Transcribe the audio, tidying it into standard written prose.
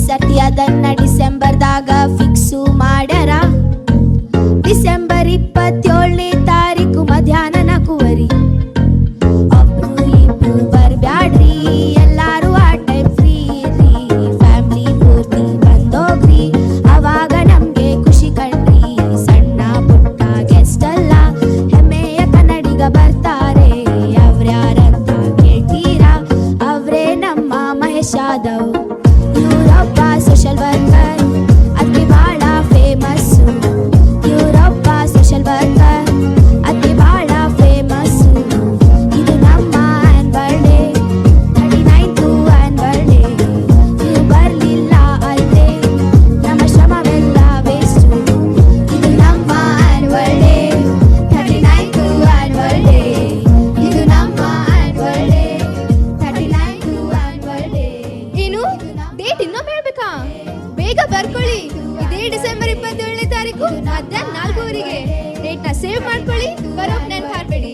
ಸರ್ತಿ ಅದನ್ನ ಡಿಸೆಂಬರ್ದಾಗ ಫಿಕ್ಸು ಮಾಡ್ಯಾರ. ಡಿಸೆಂಬರ್ 27ನೇ ತಾರೀಕು ಮಧ್ಯಾಹ್ನ 4:00. ಒಬ್ರು ಇಬ್ರು ಬರ್ಬ್ಯಾಡ್ರಿ, ಎಲ್ಲಾರು ಆ ಟೈಮ್ ಫ್ರೀ ಇರ್ರಿ. ಫ್ಯಾಮಿಲಿ ಪೂರ್ತಿ ಬಂದೋಗ್ರಿ, ಅವಾಗ ನಮ್ಗೆ ಖುಷಿ ಕಣ್ರಿ. ಸಣ್ಣ ಪುಟ್ಟ ಗೆಸ್ಟ್ ಅಲ್ಲ, ಹೆಮ್ಮೆಯ ಕನ್ನಡಿಗ ಬರ್ತಾರೆ. ಅವ್ರ್ಯಾರಂತ ಕೇಳ್ತೀರಾ? ಅವ್ರೇ ನಮ್ಮ ಮಹೇಶ್ ಯಾದವ್. ಇವರೊಬ್ಬ ಸೋಷಲ್ ವರ್ಕರ್, ಅತಿ ಬಾಳ ಫೇಮಸ್ಸು. ಇವರೊಬ್ಬ ಸೋಷಲ್ ವರ್ಕರ್, ಅತಿ ಬಾಳ ಫೇಮಸ್ಸು. ಇದು ನಮ್ಮ annual day, 39th annual day. ನೀವು ಬರ್ಲಿಲ್ಲ ಅಲ್ದೆ, ನಮ್ಮ ಶ್ರಮವೆಲ್ಲ ವೇಸ್ಟು. ಇದು ನಮ್ಮ annual day, 39th annual day. ಇದು ನಮ್ಮ annual day, 39th annual day. ಏನು ಡೇಟ್ ಇನ್ನೊಮ್ಮೆ ಹೇಳ್ಬೇಕಾ? ಬೇಗ ಬರ್ಕೊಳ್ಳಿ. ಇದೇ ಡಿಸೆಂಬರ್ 27ನೇ ತಾರೀಕು ಮಧ್ಯಾಹ್ನ 4:00ಗೆ. ಡೇಟ್ನ ಸೇವ್ ಮಾಡ್ಕೊಳ್ಳಿ, ಬರೋಕ್ ನೆನ್ಪು ಹಾಕ್ಬೇಡಿ.